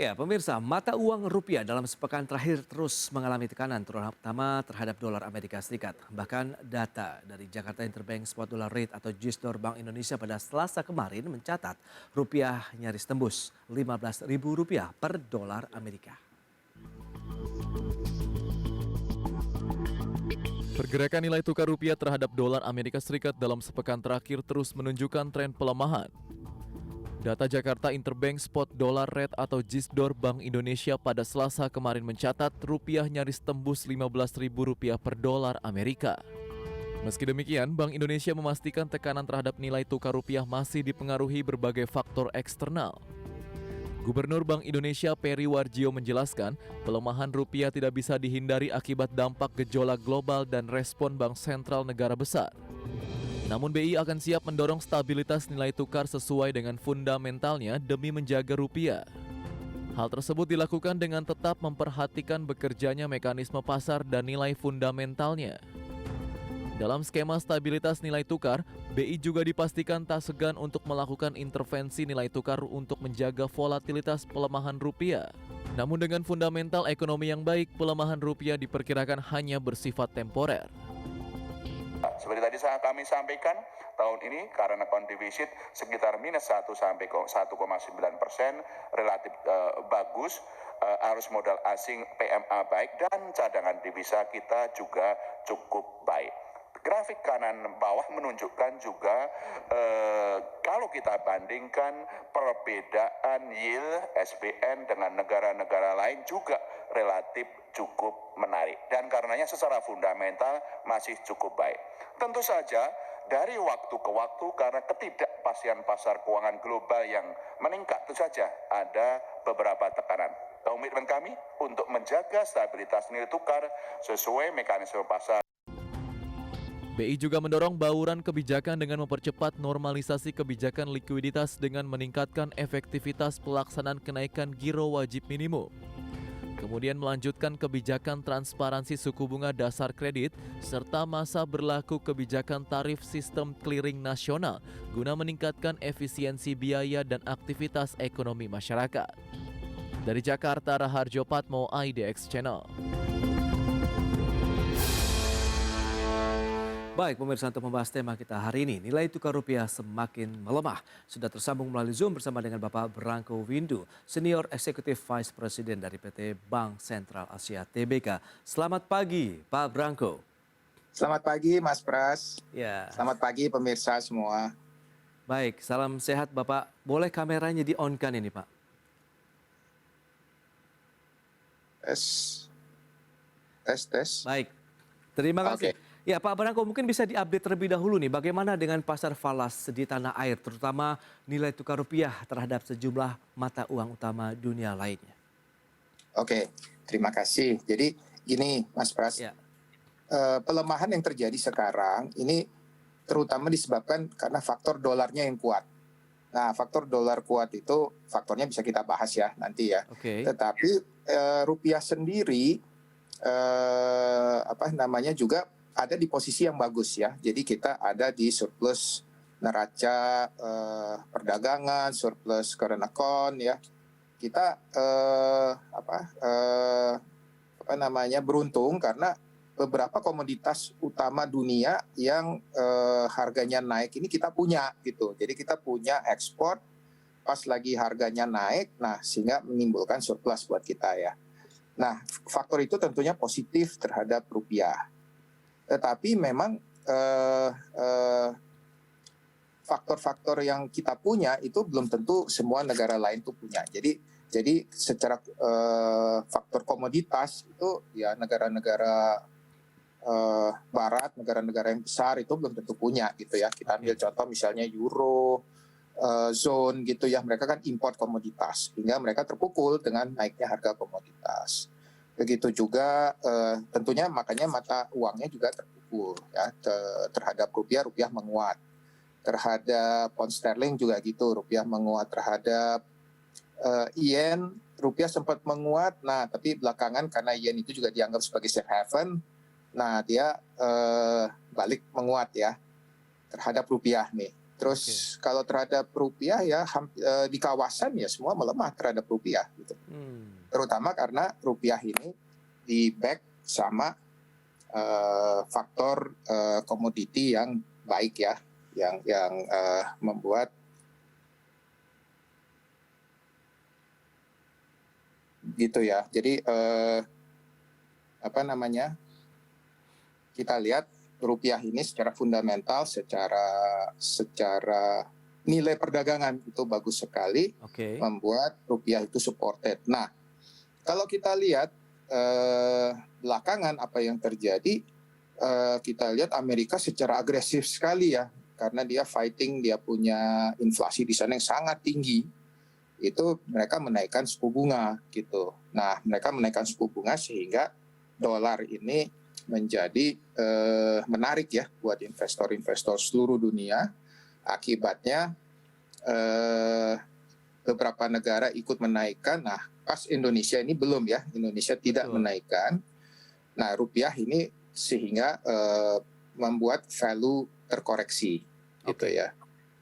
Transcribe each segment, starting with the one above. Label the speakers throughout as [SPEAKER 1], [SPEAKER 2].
[SPEAKER 1] Ya, pemirsa, mata uang rupiah dalam sepekan terakhir terus mengalami tekanan, terutama terhadap dolar Amerika Serikat. Bahkan data dari Jakarta Interbank Spot Dollar Rate atau JISDOR Bank Indonesia pada Selasa kemarin mencatat rupiah nyaris tembus Rp15.000 per dolar Amerika.
[SPEAKER 2] Pergerakan nilai tukar rupiah terhadap dolar Amerika Serikat dalam sepekan terakhir terus menunjukkan tren pelemahan. Data Jakarta Interbank Spot Dollar Rate atau JISDOR Bank Indonesia pada Selasa kemarin mencatat rupiah nyaris tembus Rp15.000 per dolar Amerika. Meski demikian, Bank Indonesia memastikan tekanan terhadap nilai tukar rupiah masih dipengaruhi berbagai faktor eksternal. Gubernur Bank Indonesia Peri Warjio menjelaskan, pelemahan rupiah tidak bisa dihindari akibat dampak gejolak global dan respon bank sentral negara besar. Namun BI akan siap mendorong stabilitas nilai tukar sesuai dengan fundamentalnya demi menjaga rupiah. Hal tersebut dilakukan dengan tetap memperhatikan bekerjanya mekanisme pasar dan nilai fundamentalnya. Dalam skema stabilitas nilai tukar, BI juga dipastikan tak segan untuk melakukan intervensi nilai tukar untuk menjaga volatilitas pelemahan rupiah. Namun dengan fundamental ekonomi yang baik, pelemahan rupiah diperkirakan hanya bersifat temporer.
[SPEAKER 3] Seperti tadi kami sampaikan, tahun ini karena account defisit sekitar minus 1 sampai 1,9%, relatif bagus, arus modal asing PMA baik dan cadangan devisa kita juga cukup baik. Grafik kanan bawah menunjukkan juga kalau kita bandingkan perbedaan yield SBN dengan negara-negara lain juga relatif cukup menarik. Dan karenanya secara fundamental masih cukup baik. Tentu saja dari waktu ke waktu karena ketidakpastian pasar keuangan global yang meningkat tentu saja ada beberapa tekanan. Komitmen kami untuk menjaga stabilitas nilai tukar sesuai mekanisme pasar.
[SPEAKER 2] BI juga mendorong bauran kebijakan dengan mempercepat normalisasi kebijakan likuiditas dengan meningkatkan efektivitas pelaksanaan kenaikan giro wajib minimum. Kemudian melanjutkan kebijakan transparansi suku bunga dasar kredit serta masa berlaku kebijakan tarif sistem clearing nasional guna meningkatkan efisiensi biaya dan aktivitas ekonomi masyarakat. Dari Jakarta, Raharjo Patmo, IDX Channel.
[SPEAKER 1] Baik, pemirsa, untuk membahas tema kita hari ini, nilai tukar rupiah semakin melemah. Sudah tersambung melalui Zoom bersama dengan Bapak Branko Windu, Senior Executive Vice President dari PT Bank Sentral Asia TBK. Selamat pagi, Pak Branko.
[SPEAKER 4] Selamat pagi, Mas Pras.
[SPEAKER 1] Ya.
[SPEAKER 4] Selamat pagi, pemirsa semua.
[SPEAKER 1] Baik, salam sehat Bapak. Boleh kameranya di-on-kan ini, Pak?
[SPEAKER 4] Tes.
[SPEAKER 1] Baik, terima kasih.
[SPEAKER 4] Oke.
[SPEAKER 1] Ya, Pak Branko, mungkin bisa diupdate terlebih dahulu nih, bagaimana dengan pasar falas di tanah air, terutama nilai tukar rupiah terhadap sejumlah mata uang utama dunia lainnya.
[SPEAKER 4] Oke, terima kasih. Jadi gini, Mas Pras,
[SPEAKER 1] Ya.
[SPEAKER 4] pelemahan yang terjadi sekarang ini terutama disebabkan karena faktor dolarnya yang kuat. Nah, faktor dolar kuat itu faktornya bisa kita bahas ya nanti ya.
[SPEAKER 1] Oke.
[SPEAKER 4] Tetapi rupiah sendiri juga ada di posisi yang bagus ya. Jadi kita ada di surplus neraca perdagangan, surplus current account ya. Kita beruntung karena beberapa komoditas utama dunia yang harganya naik ini kita punya gitu. Jadi kita punya ekspor pas lagi harganya naik, nah sehingga menimbulkan surplus buat kita ya. Nah, faktor itu tentunya positif terhadap rupiah. Tetapi memang faktor-faktor yang kita punya itu belum tentu semua negara lain tuh punya. Jadi secara faktor komoditas itu ya negara-negara barat, negara-negara yang besar itu belum tentu punya gitu ya. Kita ambil contoh misalnya Euro zone gitu ya, mereka kan import komoditas sehingga mereka terpukul dengan naiknya harga komoditas. Begitu juga tentunya makanya mata uangnya juga terpukul ya terhadap rupiah menguat. Terhadap pound sterling juga gitu, rupiah menguat. Terhadap yen, rupiah sempat menguat. Nah, tapi belakangan karena yen itu juga dianggap sebagai safe haven, nah dia balik menguat ya terhadap rupiah nih. Terus kalau terhadap rupiah ya di kawasan ya semua melemah terhadap rupiah gitu. Terutama karena rupiah ini di back sama faktor komoditi yang baik ya, yang membuat gitu ya. Jadi kita lihat rupiah ini secara fundamental, secara nilai perdagangan itu bagus sekali, membuat rupiah itu supported. Nah, kalau kita lihat belakangan apa yang terjadi, kita lihat Amerika secara agresif sekali ya, karena dia fighting, dia punya inflasi di sana yang sangat tinggi. Itu mereka menaikkan suku bunga gitu. Nah, mereka menaikkan suku bunga sehingga dolar ini menjadi menarik ya buat investor-investor seluruh dunia. Akibatnya beberapa negara ikut menaikkan. Nah, pas Indonesia ini belum ya, Indonesia tidak menaikkan. Nah, rupiah ini sehingga membuat value terkoreksi gitu ya.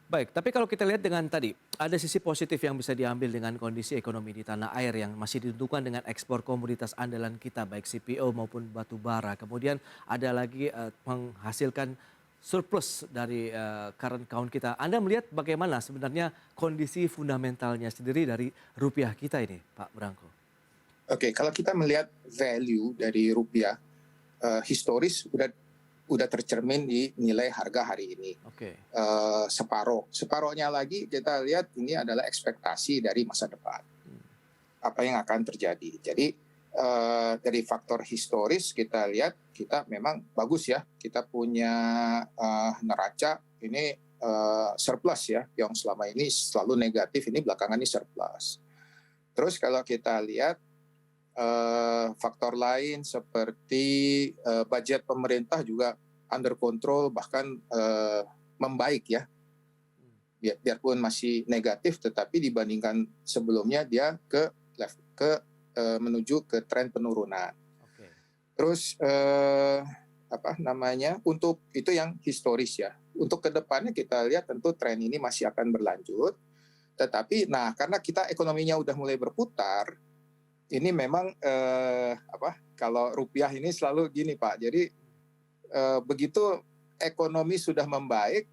[SPEAKER 1] Baik, tapi kalau kita lihat dengan tadi, ada sisi positif yang bisa diambil dengan kondisi ekonomi di tanah air yang masih ditentukan dengan ekspor komoditas andalan kita, baik CPO maupun batu bara. Kemudian ada lagi menghasilkan surplus dari current account kita. Anda melihat bagaimana sebenarnya kondisi fundamentalnya sendiri dari rupiah kita ini, Pak Branko?
[SPEAKER 4] Oke, kalau kita melihat value dari rupiah, historis udah tercermin di nilai harga hari ini. Separohnya lagi kita lihat ini adalah ekspektasi dari masa depan. Apa yang akan terjadi. Jadi dari faktor historis kita lihat kita memang bagus ya. Kita punya neraca ini surplus ya. Yang selama ini selalu negatif, ini belakangan ini surplus. Terus kalau kita lihat faktor lain seperti budget pemerintah juga under control, bahkan membaik ya. Biarpun masih negatif, tetapi dibandingkan sebelumnya dia menuju ke tren penurunan. Terus untuk itu yang historis ya. Untuk kedepannya kita lihat tentu tren ini masih akan berlanjut. Tetapi karena kita ekonominya udah mulai berputar, ini memang kalau rupiah ini selalu gini Pak. Jadi begitu ekonomi sudah membaik,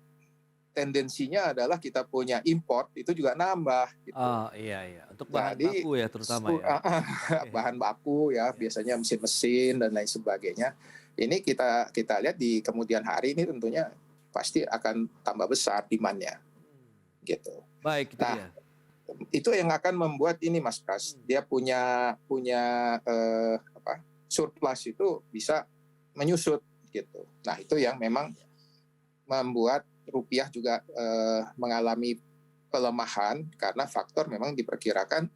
[SPEAKER 4] tendensinya adalah kita punya import itu juga nambah. Gitu.
[SPEAKER 1] Oh iya, untuk bahan baku ya terutama ya.
[SPEAKER 4] Bahan baku ya, biasanya mesin-mesin dan lain sebagainya. Ini kita lihat di kemudian hari ini tentunya pasti akan tambah besar demand-nya. Gitu.
[SPEAKER 1] Baik, itu dia.
[SPEAKER 4] Itu yang akan membuat ini Mas Pras, dia punya surplus itu bisa menyusut gitu. Nah, itu yang memang membuat rupiah juga mengalami pelemahan karena faktor memang diperkirakan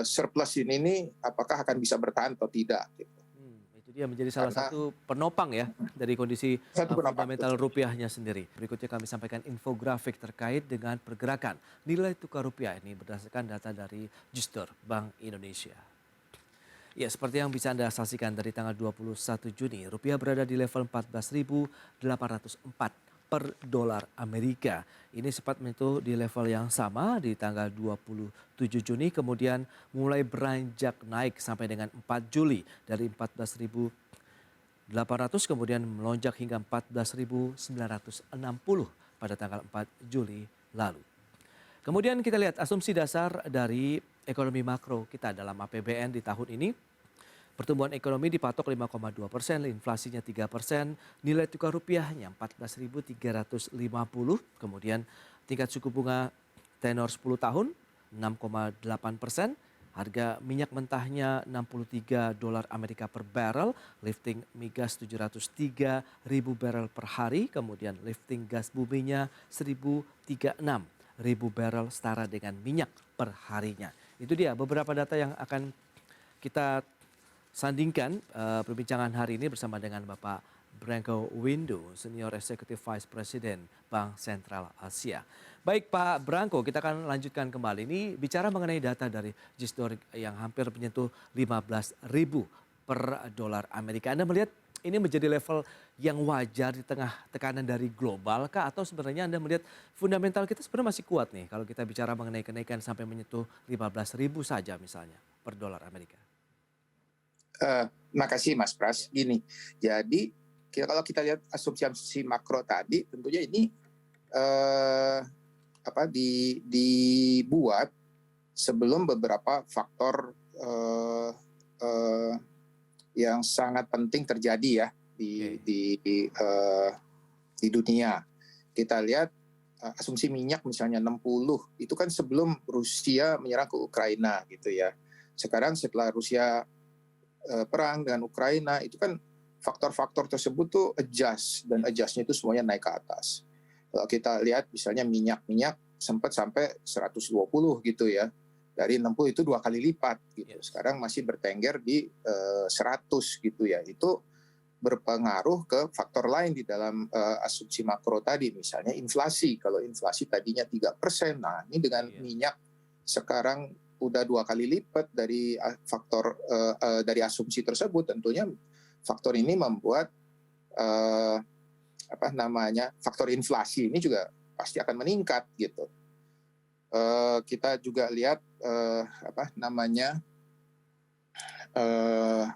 [SPEAKER 4] surplus ini apakah akan bisa bertahan atau tidak gitu.
[SPEAKER 1] Itu dia menjadi salah satu penopang ya dari kondisi fundamental rupiahnya sendiri. Berikutnya kami sampaikan infografik terkait dengan pergerakan nilai tukar rupiah ini berdasarkan data dari Jusdor Bank Indonesia. Ya, seperti yang bisa Anda saksikan dari tanggal 21 Juni, rupiah berada di level 14.804 per dolar Amerika. Ini sempat menyentuh di level yang sama di tanggal 27 Juni, kemudian mulai beranjak naik sampai dengan 4 Juli dari 14.800 kemudian melonjak hingga 14.960 pada tanggal 4 Juli lalu. Kemudian kita lihat asumsi dasar dari ekonomi makro kita dalam APBN di tahun ini. Pertumbuhan ekonomi dipatok 5,2%, inflasinya 3%, nilai tukar rupiahnya 14.350, kemudian tingkat suku bunga tenor 10 tahun 6,8%, harga minyak mentahnya 63 dolar Amerika per barrel, lifting migas 703 ribu barrel per hari, kemudian lifting gas buminya 1.036 ribu barrel setara dengan minyak per harinya. Itu dia beberapa data yang akan kita sandingkan perbincangan hari ini bersama dengan Bapak Branko Windu, Senior Executive Vice President Bank Sentral Asia. Baik Pak Branko, kita akan lanjutkan kembali. Ini bicara mengenai data dari Jusdor yang hampir menyentuh 15.000 per dolar Amerika. Anda melihat ini menjadi level yang wajar di tengah tekanan dari global kah? Atau sebenarnya Anda melihat fundamental kita sebenarnya masih kuat nih kalau kita bicara mengenai kenaikan sampai menyentuh 15.000 saja misalnya per dolar Amerika?
[SPEAKER 4] Makasih Mas Pras. Gini, jadi kalau kita lihat asumsi makro tadi, tentunya ini eh, dibuat sebelum beberapa faktor yang sangat penting terjadi ya di dunia. Kita lihat asumsi minyak misalnya 60 itu kan sebelum Rusia menyerang ke Ukraina gitu ya. Sekarang setelah Rusia perang dengan Ukraina itu kan faktor-faktor tersebut tuh adjust dan adjustnya itu semuanya naik ke atas. Kalau kita lihat misalnya minyak sempat sampai 120 gitu ya. Dari 60 itu 2 kali lipat gitu. Sekarang masih bertengger di 100 gitu ya. Itu berpengaruh ke faktor lain di dalam asumsi makro tadi, misalnya inflasi. Kalau inflasi tadinya 3%, nah ini dengan minyak sekarang udah 2 kali lipat dari faktor dari asumsi tersebut, tentunya faktor ini membuat faktor inflasi ini juga pasti akan meningkat gitu. Kita juga lihat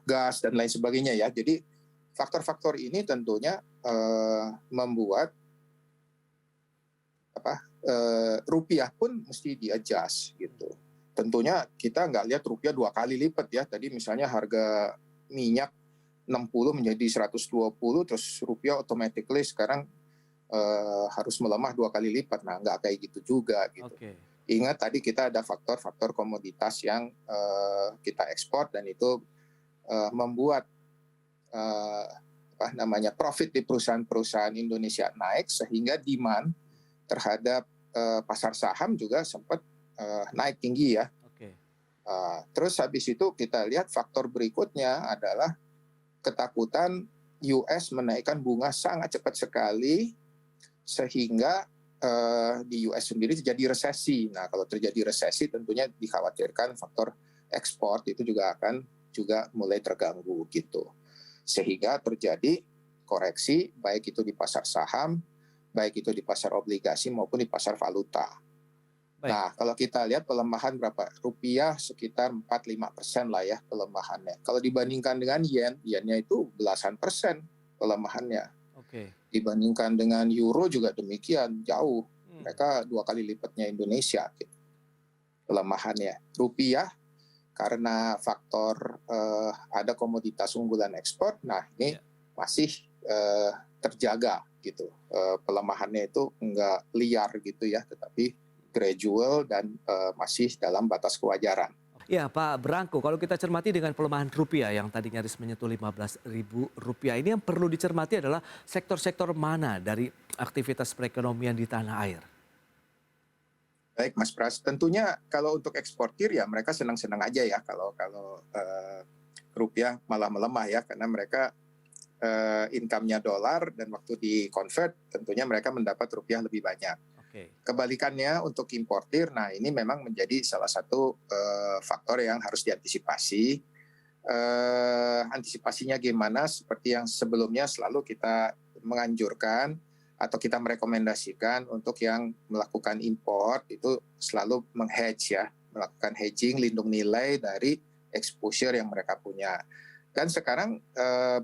[SPEAKER 4] gas dan lain sebagainya ya. Jadi faktor-faktor ini tentunya membuat rupiah pun mesti di-adjust gitu. Tentunya kita nggak lihat rupiah 2 kali lipat ya. Tadi misalnya harga minyak 60 menjadi 120, terus rupiah automatically sekarang harus melemah 2 kali lipat. Nah, nggak kayak gitu juga gitu. Ingat tadi kita ada faktor-faktor komoditas yang kita ekspor dan itu membuat profit di perusahaan-perusahaan Indonesia naik sehingga demand terhadap pasar saham juga sempat naik tinggi ya. Terus habis itu kita lihat faktor berikutnya adalah ketakutan US menaikkan bunga sangat cepat sekali sehingga di US sendiri terjadi resesi. Nah, kalau terjadi resesi tentunya dikhawatirkan faktor ekspor itu juga akan mulai terganggu gitu. Sehingga terjadi koreksi baik itu di pasar saham, baik itu di pasar obligasi maupun di pasar valuta. Baik. Nah, kalau kita lihat pelemahan berapa? Rupiah sekitar 4-5% lah ya pelemahannya. Kalau dibandingkan dengan yennya itu belasan persen pelemahannya. Dibandingkan dengan euro juga demikian, jauh. Mereka 2 kali lipatnya Indonesia gitu, pelemahannya. Rupiah karena faktor ada komoditas unggulan ekspor, nah ini masih terjaga gitu. Pelemahannya itu enggak liar gitu ya, tetapi gradual dan masih dalam batas kewajaran.
[SPEAKER 1] Ya Pak Branko, kalau kita cermati dengan pelemahan rupiah yang tadi nyaris menyentuh 15.000 rupiah, ini yang perlu dicermati adalah sektor-sektor mana dari aktivitas perekonomian di tanah air?
[SPEAKER 4] Baik Mas Pras, tentunya kalau untuk eksportir ya mereka senang-senang aja ya kalau rupiah malah melemah ya, karena mereka income-nya dolar dan waktu di-convert tentunya mereka mendapat rupiah lebih banyak. Kebalikannya untuk importir, nah ini memang menjadi salah satu faktor yang harus diantisipasi. Antisipasinya gimana? Seperti yang sebelumnya selalu kita menganjurkan atau kita merekomendasikan untuk yang melakukan import itu selalu meng-hedge ya, melakukan hedging, lindung nilai dari exposure yang mereka punya. Dan sekarang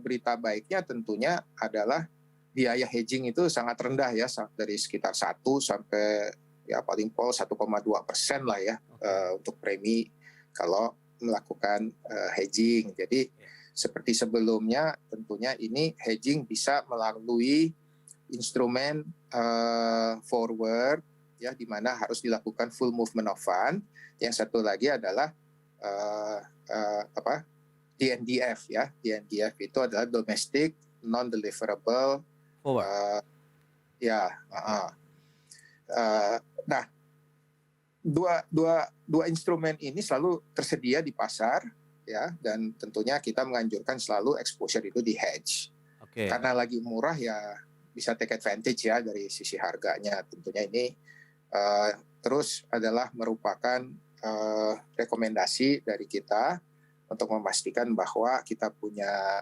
[SPEAKER 4] berita baiknya tentunya adalah biaya hedging itu sangat rendah ya, dari sekitar 1 sampai ya paling pol 1,2% lah ya untuk premi kalau melakukan hedging. Jadi seperti sebelumnya tentunya ini hedging bisa melalui instrumen forward ya, di mana harus dilakukan full movement of fund. Yang satu lagi adalah DNDF ya. DNDF itu adalah domestic non deliverable. Nah, dua instrumen ini selalu tersedia di pasar ya, dan tentunya kita menganjurkan selalu exposure itu di hedge. Karena lagi murah ya bisa take advantage ya dari sisi harganya. Tentunya ini terus adalah merupakan rekomendasi dari kita untuk memastikan bahwa kita punya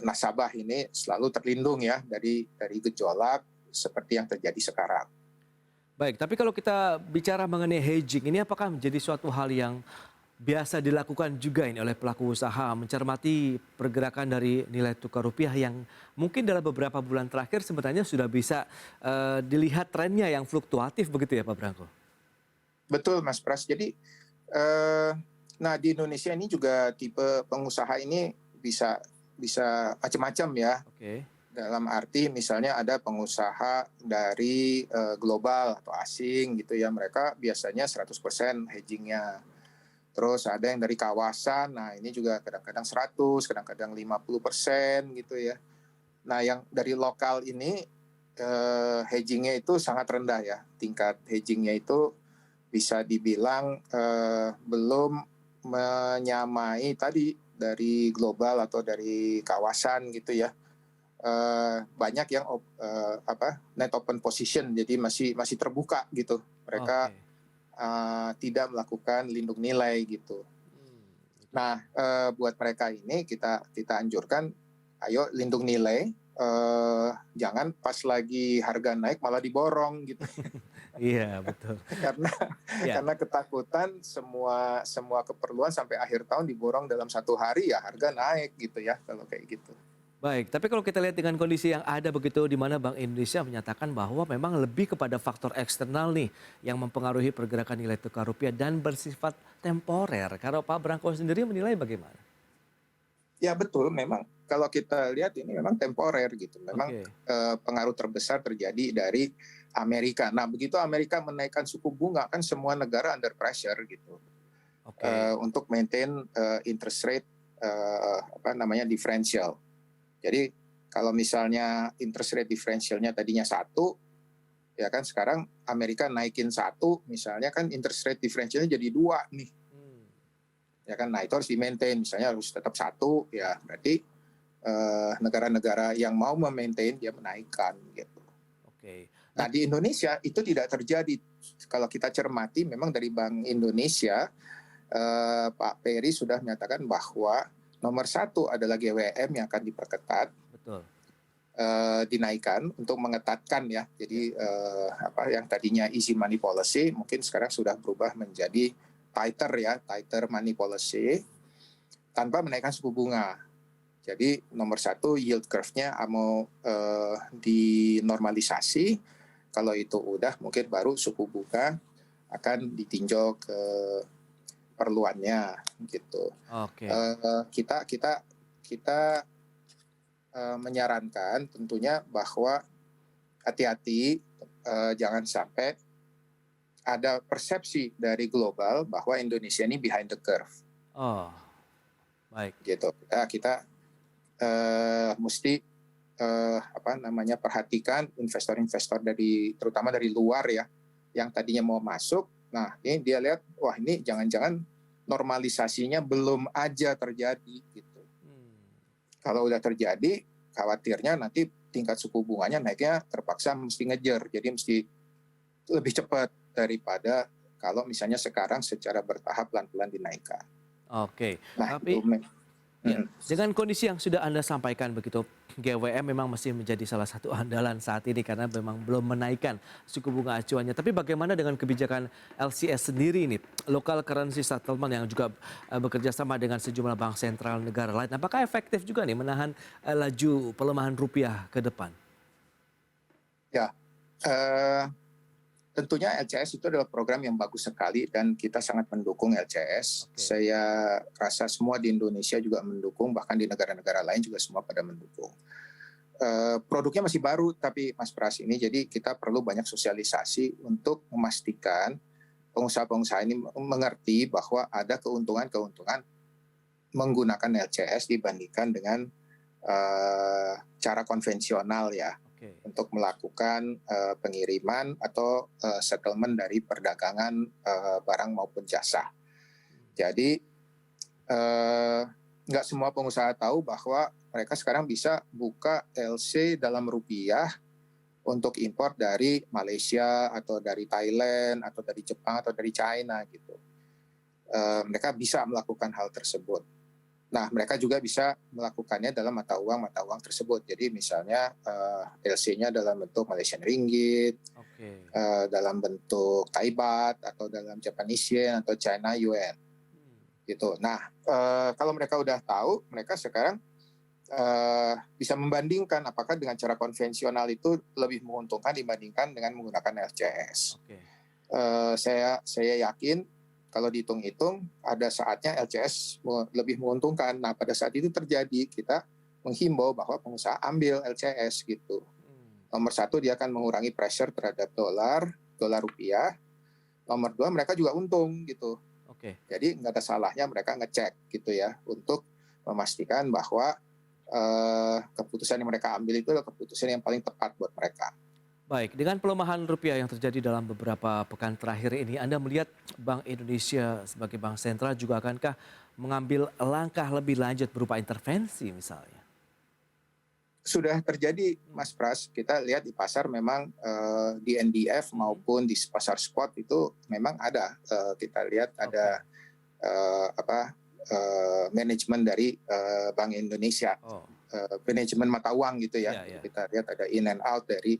[SPEAKER 4] nasabah ini selalu terlindung ya dari gejolak seperti yang terjadi sekarang.
[SPEAKER 1] Baik, tapi kalau kita bicara mengenai hedging, ini apakah menjadi suatu hal yang biasa dilakukan juga ini oleh pelaku usaha mencermati pergerakan dari nilai tukar rupiah yang mungkin dalam beberapa bulan terakhir sebenarnya sudah bisa dilihat trennya yang fluktuatif begitu ya Pak Branko?
[SPEAKER 4] Betul Mas Pras. Jadi nah di Indonesia ini juga tipe pengusaha ini bisa macam-macam ya.
[SPEAKER 1] Oke.
[SPEAKER 4] Dalam arti misalnya ada pengusaha dari global atau asing gitu ya, mereka biasanya 100% hedgingnya. Terus ada yang dari kawasan, nah ini juga kadang-kadang 100, kadang-kadang 50% gitu ya. Nah yang dari lokal ini hedgingnya itu sangat rendah ya, tingkat hedgingnya itu bisa dibilang belum menyamai tadi dari global atau dari kawasan gitu ya. Banyak yang net open position, jadi masih terbuka gitu. Mereka
[SPEAKER 1] Oke.
[SPEAKER 4] tidak melakukan lindung nilai gitu. Nah, buat mereka ini kita anjurkan, ayo lindung nilai, jangan pas lagi harga naik malah diborong gitu.
[SPEAKER 1] Iya betul.
[SPEAKER 4] karena
[SPEAKER 1] Ya.
[SPEAKER 4] karena ketakutan semua keperluan sampai akhir tahun diborong dalam 1 hari, ya harga naik gitu ya kalau kayak gitu.
[SPEAKER 1] Baik, tapi kalau kita lihat dengan kondisi yang ada begitu di mana Bank Indonesia menyatakan bahwa memang lebih kepada faktor eksternal nih yang mempengaruhi pergerakan nilai tukar rupiah dan bersifat temporer. Kalau Pak Branko sendiri menilai bagaimana?
[SPEAKER 4] Ya betul, memang kalau kita lihat ini memang temporer gitu. Memang
[SPEAKER 1] Oke.
[SPEAKER 4] pengaruh terbesar terjadi dari Amerika. Nah, begitu Amerika menaikkan suku bunga, kan semua negara under pressure gitu
[SPEAKER 1] Oke.
[SPEAKER 4] untuk maintain interest rate differential. Jadi kalau misalnya interest rate differentialnya tadinya 1, ya kan sekarang Amerika naikin 1, misalnya kan interest rate differentialnya jadi 2 nih. Ya kan, nah itu harus di-maintain, misalnya harus tetap 1, ya berarti negara-negara yang mau memaintain dia menaikkan gitu.
[SPEAKER 1] Oke.
[SPEAKER 4] Nah di Indonesia itu tidak terjadi. Kalau kita cermati memang dari Bank Indonesia, Pak Peri sudah menyatakan bahwa nomor 1 adalah GWM yang akan diperketat,
[SPEAKER 1] Betul.
[SPEAKER 4] dinaikkan untuk mengetatkan ya. Jadi yang tadinya easy money policy mungkin sekarang sudah berubah menjadi tighter money policy tanpa menaikkan suku bunga. Jadi nomor 1 yield curve-nya mau dinormalisasi. Kalau itu udah mungkin baru suku bunga akan ditinjau ke perluannya gitu.
[SPEAKER 1] Oke.
[SPEAKER 4] Kita menyarankan tentunya bahwa hati-hati, jangan sampai ada persepsi dari global bahwa Indonesia ini behind the curve
[SPEAKER 1] Oh, baik.
[SPEAKER 4] gitu. Kita mesti perhatikan investor-investor terutama dari luar ya, yang tadinya mau masuk. Nah ini dia lihat, wah ini jangan-jangan normalisasinya belum aja terjadi gitu. Kalau udah terjadi, khawatirnya nanti tingkat suku bunganya naiknya terpaksa mesti ngejar, jadi mesti lebih cepat daripada kalau misalnya sekarang secara bertahap pelan-pelan dinaikkan.
[SPEAKER 1] Oke.
[SPEAKER 4] Nah
[SPEAKER 1] Tapi
[SPEAKER 4] itu
[SPEAKER 1] ya, dengan kondisi yang sudah Anda sampaikan begitu, GWM memang masih menjadi salah satu andalan saat ini karena memang belum menaikkan suku bunga acuannya. Tapi bagaimana dengan kebijakan LCS sendiri ini, local currency settlement yang juga bekerja sama dengan sejumlah bank sentral negara lain. Apakah efektif juga nih menahan laju pelemahan rupiah ke depan?
[SPEAKER 4] Ya, tentunya LCS itu adalah program yang bagus sekali dan kita sangat mendukung LCS.
[SPEAKER 1] Oke.
[SPEAKER 4] Saya rasa semua di Indonesia juga mendukung, bahkan di negara-negara lain juga semua pada mendukung. Produknya masih baru tapi Mas Pras ini, jadi kita perlu banyak sosialisasi untuk memastikan pengusaha-pengusaha ini mengerti bahwa ada keuntungan-keuntungan menggunakan LCS dibandingkan dengan cara konvensional ya.
[SPEAKER 1] Oke.
[SPEAKER 4] Untuk melakukan pengiriman atau settlement dari perdagangan barang maupun jasa. Jadi nggak semua pengusaha tahu bahwa mereka sekarang bisa buka LC dalam rupiah untuk impor dari Malaysia atau dari Thailand atau dari Jepang atau dari China gitu. Mereka bisa melakukan hal tersebut. Nah, mereka juga bisa melakukannya dalam mata uang tersebut. Jadi misalnya LC-nya dalam bentuk Malaysian Ringgit,
[SPEAKER 1] Oke.
[SPEAKER 4] dalam bentuk Thai Baht, atau dalam Japanese Yen atau China Yuan gitu. Nah, kalau mereka udah tahu, mereka sekarang bisa membandingkan apakah dengan cara konvensional itu lebih menguntungkan dibandingkan dengan menggunakan LCS.
[SPEAKER 1] Oke.
[SPEAKER 4] Saya yakin kalau dihitung-hitung ada saatnya LCS lebih menguntungkan. Nah, pada saat itu terjadi, kita menghimbau bahwa pengusaha ambil LCS gitu. Nomor satu, dia akan mengurangi pressure terhadap dolar rupiah. Nomor dua, mereka juga untung gitu.
[SPEAKER 1] Oke.
[SPEAKER 4] Jadi nggak ada salahnya mereka ngecek gitu ya untuk memastikan bahwa keputusan yang mereka ambil itu adalah keputusan yang paling tepat buat mereka.
[SPEAKER 1] Baik, dengan pelemahan rupiah yang terjadi dalam beberapa pekan terakhir ini, Anda melihat Bank Indonesia sebagai bank sentral juga akankah mengambil langkah lebih lanjut berupa intervensi misalnya?
[SPEAKER 4] Sudah terjadi, Mas Pras. Kita lihat di pasar memang di NDF maupun di pasar spot itu memang ada. Kita lihat ada manajemen dari Bank Indonesia, manajemen mata uang gitu ya.
[SPEAKER 1] Ya.
[SPEAKER 4] Kita lihat ada in and out dari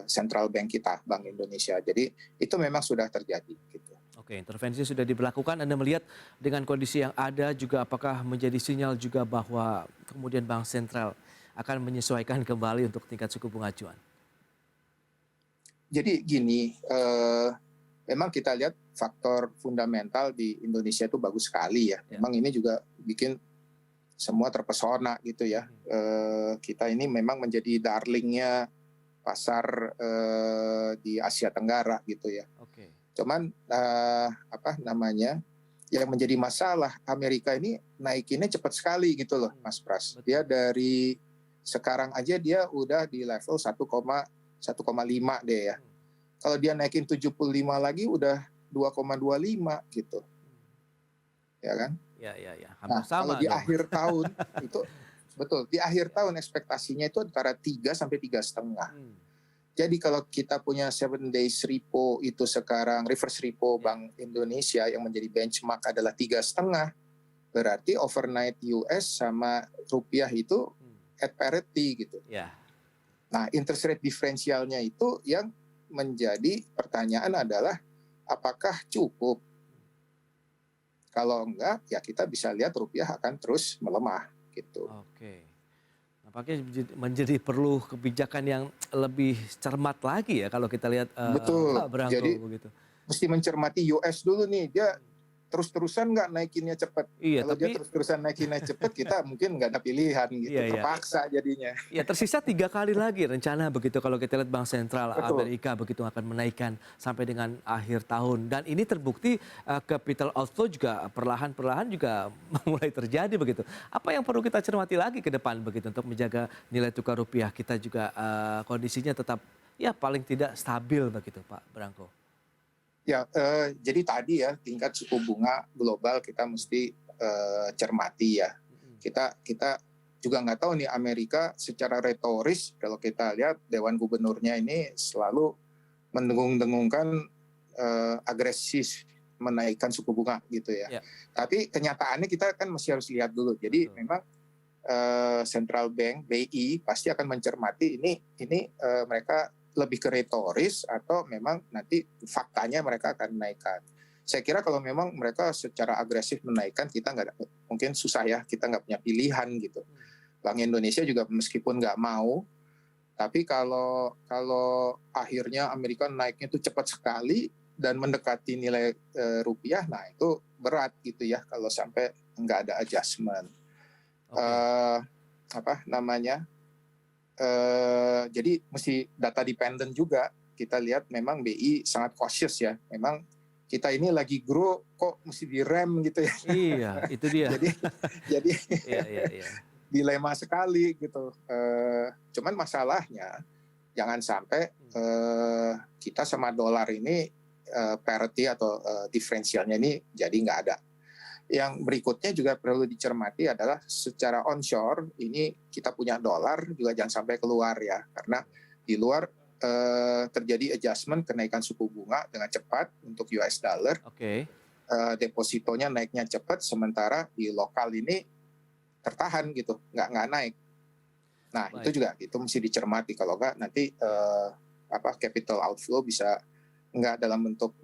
[SPEAKER 4] central bank kita, Bank Indonesia. Jadi itu memang sudah terjadi gitu.
[SPEAKER 1] Oke, intervensi sudah diberlakukan. Anda melihat dengan kondisi yang ada juga apakah menjadi sinyal juga bahwa kemudian bank sentral akan menyesuaikan kembali untuk tingkat suku bunga acuan?
[SPEAKER 4] Jadi gini, memang kita lihat faktor fundamental di Indonesia itu bagus sekali ya. Memang ini juga bikin semua terpesona gitu ya. Kita ini memang menjadi darlingnya pasar di Asia Tenggara gitu ya.
[SPEAKER 1] Oke.
[SPEAKER 4] Cuman yang menjadi masalah, Amerika ini naikinnya cepat sekali gitu loh, Mas Pras. Dia dari sekarang aja dia udah di level 1,5 deh ya. Kalau dia naikin 75 lagi udah 2,25 gitu. Ya kan?
[SPEAKER 1] Ya.
[SPEAKER 4] Nah, kalau di akhir tahun itu betul, di akhir tahun ekspektasinya itu antara 3 sampai 3,5. Jadi kalau kita punya 7 days repo itu sekarang reverse repo Bank Indonesia yang menjadi benchmark adalah 3,5, berarti overnight US sama rupiah itu at parity gitu. Nah, interest rate diferensialnya itu yang menjadi pertanyaan adalah apakah cukup? Kalau enggak, ya kita bisa lihat rupiah akan terus melemah gitu.
[SPEAKER 1] Oke. Nampaknya menjadi perlu kebijakan yang lebih cermat lagi ya kalau kita lihat
[SPEAKER 4] Betul.
[SPEAKER 1] Pak Branko
[SPEAKER 4] Jadi
[SPEAKER 1] begitu.
[SPEAKER 4] mesti mencermati US dulu nih, dia terus-terusan nggak naikinnya cepat.
[SPEAKER 1] Iya,
[SPEAKER 4] Kalau dia terus-terusan naikinnya cepat, kita mungkin nggak ada pilihan gitu, terpaksa jadinya.
[SPEAKER 1] Ya, tersisa 3 kali lagi rencana begitu kalau kita lihat Bank Sentral Amerika begitu akan menaikkan sampai dengan akhir tahun. Dan ini terbukti capital outflow juga perlahan-perlahan juga mulai terjadi begitu. Apa yang perlu kita cermati lagi ke depan begitu untuk menjaga nilai tukar rupiah kita juga kondisinya tetap ya paling tidak stabil begitu Pak Branko?
[SPEAKER 4] Ya, jadi tadi ya tingkat suku bunga global kita mesti cermati ya. Kita juga nggak tahu nih Amerika secara retoris kalau kita lihat Dewan Gubernurnya ini selalu mendengung-dengungkan agresif menaikkan suku bunga gitu ya. Tapi kenyataannya kita kan masih harus lihat dulu. Jadi memang Central Bank BI pasti akan mencermati ini mereka lebih ke retoris atau memang nanti faktanya mereka akan menaikkan. Saya kira kalau memang mereka secara agresif menaikkan, kita mungkin susah ya, kita nggak punya pilihan gitu. Bank Indonesia juga meskipun nggak mau, tapi kalau akhirnya Amerika naiknya itu cepat sekali dan mendekati nilai rupiah, nah itu berat gitu ya kalau sampai nggak ada adjustment. Jadi mesti data dependent juga. Kita lihat memang BI sangat cautious ya. Memang kita ini lagi grow kok mesti direm gitu ya.
[SPEAKER 1] Iya, itu dia.
[SPEAKER 4] jadi
[SPEAKER 1] iya.
[SPEAKER 4] Dilema sekali gitu. Cuman masalahnya jangan sampai kita sama dolar ini parity atau diferensialnya ini jadi nggak ada. Yang berikutnya juga perlu dicermati adalah secara onshore ini kita punya dolar juga jangan sampai keluar ya, karena di luar terjadi adjustment kenaikan suku bunga dengan cepat untuk US dollar. depositonya naiknya cepat, sementara di lokal ini tertahan gitu, nggak naik. Nah,
[SPEAKER 1] Baik.
[SPEAKER 4] itu juga itu mesti dicermati, kalau nggak nanti capital outflow bisa nggak dalam bentuk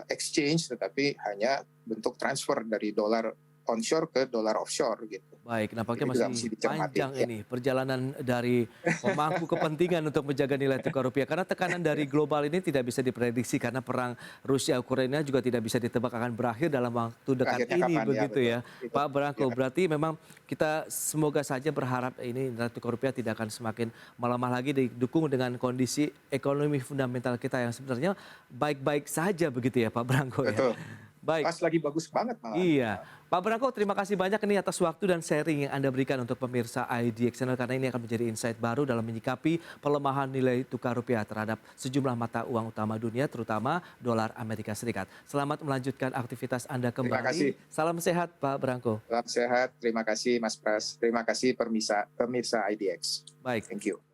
[SPEAKER 4] exchange, tetapi hanya bentuk transfer dari dolar onshore ke dolar offshore gitu.
[SPEAKER 1] Baik, nampaknya
[SPEAKER 4] Itu juga
[SPEAKER 1] masih
[SPEAKER 4] mesti dicermati.
[SPEAKER 1] panjang
[SPEAKER 4] Ya.
[SPEAKER 1] ini perjalanan dari pemangku kepentingan untuk menjaga nilai tukar rupiah. Karena tekanan dari global ini tidak bisa diprediksi karena perang Rusia-Ukraina juga tidak bisa ditebak akan berakhir dalam waktu dekat
[SPEAKER 4] Akhirnya
[SPEAKER 1] ini
[SPEAKER 4] kapan, ya,
[SPEAKER 1] begitu
[SPEAKER 4] betul.
[SPEAKER 1] ya.
[SPEAKER 4] Itu.
[SPEAKER 1] Pak Branko,
[SPEAKER 4] Ya.
[SPEAKER 1] berarti memang kita semoga saja berharap ini nilai tukar rupiah tidak akan semakin melemah lagi, didukung dengan kondisi ekonomi fundamental kita yang sebenarnya baik-baik saja begitu ya Pak Branko ya.
[SPEAKER 4] Betul.
[SPEAKER 1] Baik.
[SPEAKER 4] Pas lagi bagus banget malah.
[SPEAKER 1] Iya, Pak Branko, terima kasih banyak ini atas waktu dan sharing yang Anda berikan untuk pemirsa IDX Channel, karena ini akan menjadi insight baru dalam menyikapi pelemahan nilai tukar rupiah terhadap sejumlah mata uang utama dunia, terutama dolar Amerika Serikat. Selamat melanjutkan aktivitas Anda
[SPEAKER 4] Terima kasih.
[SPEAKER 1] kembali. Salam sehat, Pak Branko.
[SPEAKER 4] Salam sehat, terima kasih Mas Pras, terima kasih pemirsa IDX.
[SPEAKER 1] Baik.
[SPEAKER 4] Thank you.